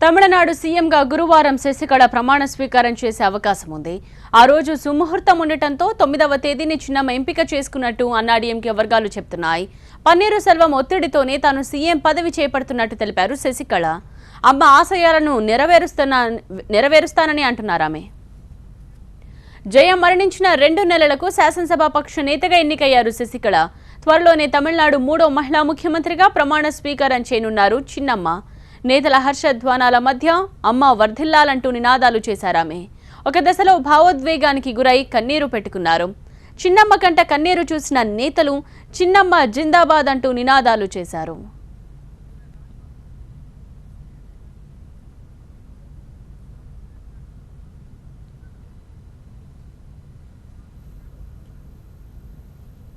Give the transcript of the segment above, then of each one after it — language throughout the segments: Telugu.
తమిళనాడు సీఎంగా గురువారం శశికళ ప్రమాణ స్వీకారం చేసే అవకాశం ఉంది. ఆ రోజు సుముహూర్తం ఉండటంతో 9వ తేదీని చిన్నమ్మ ఎంపిక చేసుకున్నట్టు అన్నాడీఎంకే వర్గాలు చెప్తున్నాయి. పన్నీరు సెల్వం ఒత్తిడితోనే తాను సీఎం పదవి చేపడుతున్నట్టు తెలిపారు శశికళ. అమ్మ ఆశయాలను నెరవేరుస్తానని అంటున్నారామె. జయం మరణించిన 2 నెలలకు శాసనసభాపక్ష నేతగా ఎన్నికయ్యారు శశికళ. త్వరలోనే తమిళనాడు 3వ మహిళా ముఖ్యమంత్రిగా ప్రమాణ స్వీకారం చేయనున్నారు చిన్నమ్మ. నేతల హర్షధ్వానాల మధ్య అమ్మ వర్ధిల్లాలంటూ నినాదాలు చేశారామె. ఒక దశలో భావోద్వేగానికి గురై కన్నీరు పెట్టుకున్నారు. చిన్నమ్మ కంట కన్నీరు చూసిన నేతలు చిన్నమ్మ జిందాబాద్ అంటూ నినాదాలు చేశారు.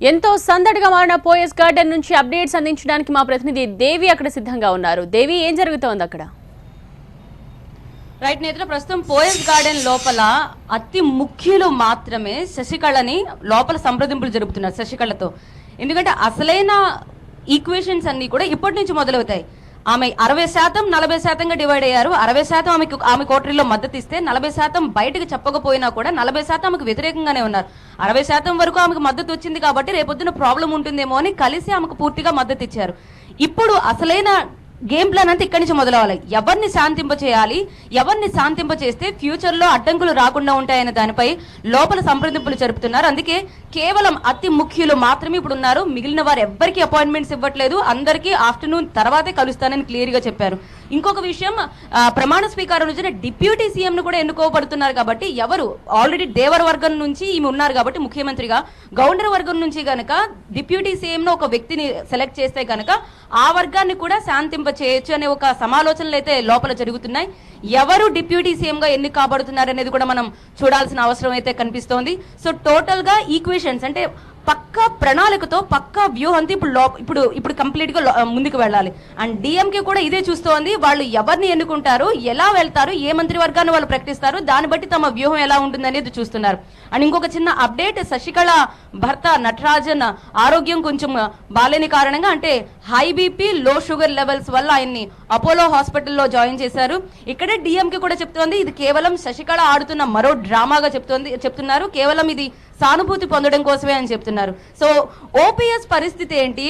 ఎంతో సందడిగా మారిన పోయస్ గార్డెన్ నుంచి అప్డేట్స్ అందించడానికి మా ప్రతినిధి దేవి అక్కడ సిద్ధంగా ఉన్నారు. దేవి, ఏం జరుగుతోంది అక్కడ? రైట్ నేతలు, ప్రస్తుతం పోయస్ గార్డెన్ లోపల అతి ముఖ్యులు మాత్రమే శశికళని లోపల సంప్రదింపులు జరుపుతున్నారు శశికళతో. ఎందుకంటే అసలైన ఈక్వేషన్స్ అన్ని కూడా ఇప్పటి నుంచి మొదలవుతాయి. ఆమె 60% 40%గా డివైడ్ అయ్యారు. 60% ఆమె కోటరీలో మద్దతు ఇస్తే 40% బయటకు చెప్పకపోయినా కూడా 40% ఆమెకు వ్యతిరేకంగానే ఉన్నారు. 60% వరకు ఆమెకు మద్దతు వచ్చింది కాబట్టి రేపొద్దున ప్రాబ్లం ఉంటుందేమో అని కలిసి ఆమెకు పూర్తిగా మద్దతు ఇచ్చారు. ఇప్పుడు అసలైన గేమ్ ప్లాన్ అంతా ఇక్కడి నుంచి మొదలవ్వాలి. ఎవరిని శాంతింప చేయాలి, ఎవరిని శాంతింప చేస్తే ఫ్యూచర్ లో అడ్డంకులు రాకుండా ఉంటాయనే దానిపై లోపల సంప్రదింపులు జరుపుతున్నారు. అందుకే కేవలం అతి ముఖ్యులు మాత్రమే ఇప్పుడు ఉన్నారు. మిగిలిన వారు ఎవ్వరికి అపాయింట్మెంట్స్ ఇవ్వట్లేదు. అందరికీ ఆఫ్టర్నూన్ తర్వాతే కలుస్తానని క్లియర్ గా చెప్పారు. ఇంకొక విషయం, ప్రమాణ స్వీకారం నుంచి డిప్యూటీ సీఎం ను కూడా ఎన్నుకోబడుతున్నారు. కాబట్టి ఎవరు ఆల్రెడీ దేవర వర్గం నుంచి ఈమె ఉన్నారు కాబట్టి ముఖ్యమంత్రిగా, గౌండర్ వర్గం నుంచి గనక డిప్యూటీ సీఎం ను ఒక వ్యక్తిని సెలెక్ట్ చేస్తే కనుక ఆ వర్గాన్ని కూడా శాంతింప చేయొచ్చు అనే ఒక సమాలోచనలు అయితే లోపల జరుగుతున్నాయి. ఎవరు డిప్యూటీ సీఎం గా ఎన్ని కాబడుతున్నారు అనేది కూడా మనం చూడాల్సిన అవసరం అయితే కనిపిస్తోంది. సో టోటల్ గా ఈక్వేషన్స్ అంటే పక్కా ప్రణాళికతో పక్కా వ్యూహంతో ఇప్పుడు కంప్లీట్ గా ముందుకు వెళ్ళాలి. అండ్ డిఎంకే కూడా ఇదే చూస్తోంది. వాళ్ళు ఎవరిని ఎన్నుకుంటారు, ఎలా వెళ్తారు, ఏ మంత్రివర్గాన్ని వాళ్ళు ప్రకటిస్తారు, దాన్ని బట్టి తమ వ్యూహం ఎలా ఉంటుంది అనేది చూస్తున్నారు. అండ్ ఇంకొక చిన్న అప్డేట్, శశికళ భర్త నటరాజన్ ఆరోగ్యం కొంచెం బాలేని కారణంగా, అంటే హై బీపీ లో షుగర్ లెవెల్స్ వల్ల ఆయన్ని అపోలో హాస్పిటల్లో జాయిన్ చేశారు. ఇక్కడే డిఎంకే కూడా చెప్తోంది ఇది కేవలం శశికళ ఆడుతున్న మరో డ్రామాగా చెప్తున్నారు. కేవలం ఇది సానుభూతి పొందడం కోసమే అని చెప్తున్నారు. సో ఓపీఎస్ పరిస్థితి ఏంటి?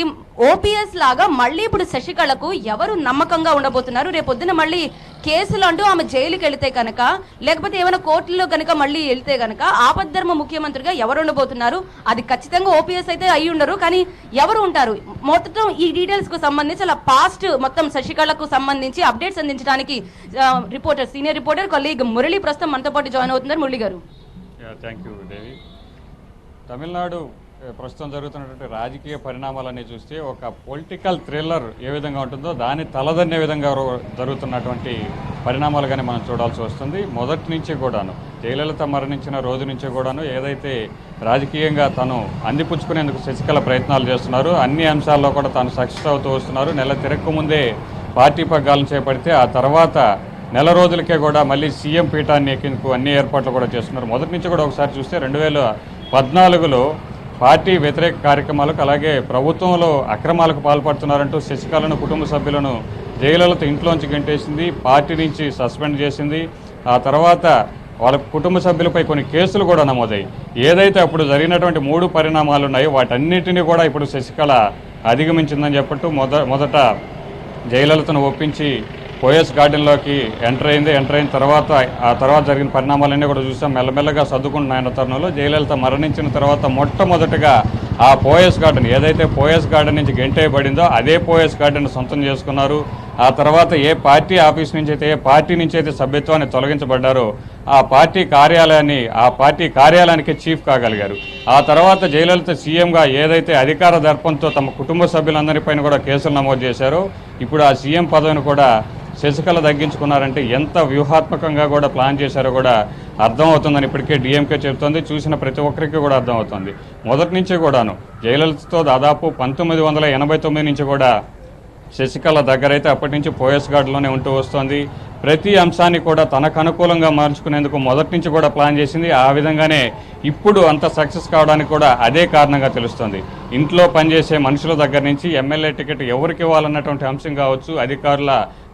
ఓపీఎస్ లాగా మళ్ళీ ఇప్పుడు శశికళకు ఎవరు నమ్మకంగా ఉండబోతున్నారు? రేపొద్దున మళ్ళీ కేసులు అంటూ ఆమె జైలుకి వెళితే కనుక, లేకపోతే ఏమైనా కోర్టులో కనుక మళ్ళీ వెళ్తే కనుక ఆపద్ధర్మ ముఖ్యమంత్రిగా ఎవరు ఉండబోతున్నారు? అది ఖచ్చితంగా ఓపీఎస్ అయితే అయి ఉండరు, కానీ ఎవరు ఉంటారు? మొత్తం ఈ డీటెయిల్స్ కు సంబంధించి అలా పాస్ట్ మొత్తం శశికళకు సంబంధించి అప్డేట్స్ అందించడానికి సీనియర్ రిపోర్టర్ కొలీగ్ మురళి ప్రస్తుతం మనతో పాటు జాయిన్ అవుతున్నారు. మురళి గారు. థ్యాంక్ యూ దేవి. తమిళనాడు ప్రస్తుతం జరుగుతున్నటువంటి రాజకీయ పరిణామాలన్నీ చూస్తే ఒక పొలిటికల్ థ్రిల్లర్ ఏ విధంగా ఉంటుందో దాన్ని తలదన్నే విధంగా జరుగుతున్నటువంటి పరిణామాలుగానే మనం చూడాల్సి వస్తుంది. మొదటి నుంచి కూడాను, జయలలిత మరణించిన రోజు నుంచి కూడాను ఏదైతే రాజకీయంగా తను అందిపుచ్చుకునేందుకు శశికళ ప్రయత్నాలు చేస్తున్నారు, అన్ని అంశాల్లో కూడా తాను సక్సెస్ అవుతూ వస్తున్నారు. నెల తిరక్కు ముందే పార్టీ పగ్గాలను చేపడితే ఆ తర్వాత నెల రోజులకే కూడా మళ్ళీ సీఎం పీఠాన్ని ఎక్కేందుకు అన్ని ఏర్పాట్లు కూడా చేస్తున్నారు. మొదటి నుంచి కూడా ఒకసారి చూస్తే 2014లో పార్టీ వ్యతిరేక కార్యక్రమాలకు, అలాగే ప్రభుత్వంలో అక్రమాలకు పాల్పడుతున్నారంటూ శశికళను కుటుంబ సభ్యులను జయలలిత ఇంట్లోంచి గంటేసింది, పార్టీ నుంచి సస్పెండ్ చేసింది. ఆ తర్వాత వాళ్ళ కుటుంబ సభ్యులపై కొన్ని కేసులు కూడా నమోదయ్యాయి. ఏదైతే అప్పుడు జరిగినటువంటి 3 పరిణామాలు ఉన్నాయో వాటన్నిటినీ కూడా ఇప్పుడు శశికళ అధిగమించిందని చెప్పట్టు మొదట జయలలితను ఒప్పించి పోయస్ గార్డెన్లోకి ఎంటర్ అయిన తర్వాత ఆ తర్వాత జరిగిన పరిణామాలన్నీ కూడా చూసాం. మెల్లమెల్లగా సర్దుకుంటున్న తరుణంలో జయలలిత మరణించిన తర్వాత మొట్టమొదటిగా ఆ పోయస్ గార్డెన్, ఏదైతే పోయస్ గార్డెన్ నుంచి గెంటేయబడిందో అదే పోయస్ గార్డెన్ సొంతం చేసుకున్నారు. ఆ తర్వాత ఏ పార్టీ ఆఫీస్ నుంచి అయితే, ఏ పార్టీ నుంచి అయితే సభ్యత్వాన్ని తొలగించబడ్డారో ఆ పార్టీ కార్యాలయానికి చీఫ్ కాగలిగారు. ఆ తర్వాత జయలలిత సీఎంగా ఏదైతే అధికార దర్పంతో తమ కుటుంబ సభ్యులందరిపైన కూడా కేసులు నమోదు చేశారో, ఇప్పుడు ఆ సీఎం పదవిని కూడా శశికళ తగ్గించుకున్నారంటే ఎంత వ్యూహాత్మకంగా కూడా ప్లాన్ చేశారో కూడా అర్థమవుతుందని ఇప్పటికే డిఎంకే చెబుతోంది. చూసిన ప్రతి ఒక్కరికి కూడా అర్థమవుతుంది. మొదటి నుంచి కూడాను జయలలితతో దాదాపు 1989 నుంచి కూడా శశికళ దగ్గర అయితే అప్పటి నుంచి పోయస్ గార్డులోనే ఉంటూ వస్తోంది. ప్రతి అంశాన్ని కూడా తనకు అనుకూలంగా మార్చుకునేందుకు మొదటి నుంచి కూడా ప్లాన్ చేసింది. ఆ విధంగానే ఇప్పుడు అంత సక్సెస్ కావడానికి కూడా అదే కారణంగా తెలుస్తోంది. ఇంట్లో పనిచేసే మనుషుల దగ్గర నుంచి ఎమ్మెల్యే టికెట్ ఎవరికి ఇవ్వాలన్నటువంటి అంశం కావచ్చు, అధికారుల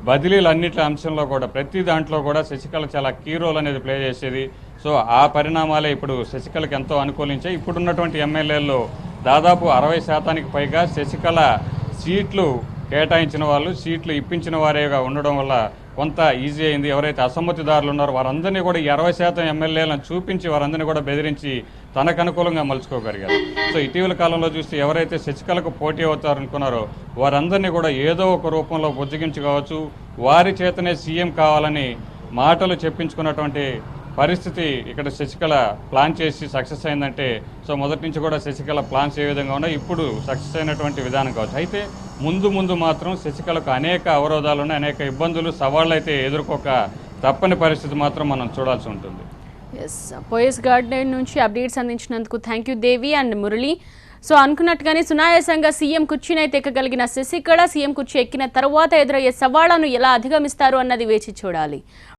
బదిలీలు అన్నిటి అంశంలో కూడా ప్రతి దాంట్లో కూడా శశికళ చాలా కీ రోల్ అనేది ప్లే చేసేది. సో ఆ పరిణామాలే ఇప్పుడు శశికళకి ఎంతో అనుకూలించాయి. ఇప్పుడున్నటువంటి ఎమ్మెల్యేల్లో దాదాపు 60% పైగా శశికళ సీట్లు కేటాయించిన వాళ్ళు, సీట్లు ఇప్పించిన వారేగా ఉండడం వల్ల కొంత ఈజీ అయింది. ఎవరైతే అసమ్మతిదారులు ఉన్నారో వారందరినీ కూడా 60% ఎమ్మెల్యేలను చూపించి వారందరినీ కూడా బెదిరించి తనకు అనుకూలంగా మలుచుకోగలిగారు. సో ఇటీవల కాలంలో చూస్తే ఎవరైతే శశికళకు పోటీ అవుతారనుకున్నారో వారందరినీ కూడా ఏదో ఒక రూపంలో బుజ్జగించుకోవచ్చు, వారి చేతనే సీఎం కావాలని మాటలు చెప్పించుకున్నటువంటి పరిస్థితి ఇక్కడ శశికళ ప్లాన్ చేసి సక్సెస్ అయిందంటే, సో మొదటి నుంచి కూడా శశికళ ప్లాన్స్ ఏ విధంగా ఉన్నాయి, ఇప్పుడు సక్సెస్ అయినటువంటి విధానం కావచ్చు. అయితే ముందు మాత్రం శశికళకు అనేక అవరోధాలు ఉన్నాయి, అనేక ఇబ్బందులు, సవాళ్ళు అయితే ఎదుర్కోక తప్పని పరిస్థితి మాత్రం మనం చూడాల్సి ఉంటుంది. ఎస్, పోయస్ గార్డెన్ నుంచి అప్డేట్స్ అందించినందుకు thank you Devi and Murali. So అనుకున్నట్టుగానే సునాయాసంగా సీఎం కుర్చీనైతే ఎక్కగలిగిన శశికళ సీఎం కుర్చీ ఎక్కిన తర్వాత ఎదురయ్యే సవాళ్లను ఎలా అధిగమిస్తారు అన్నది వేచి చూడాలి.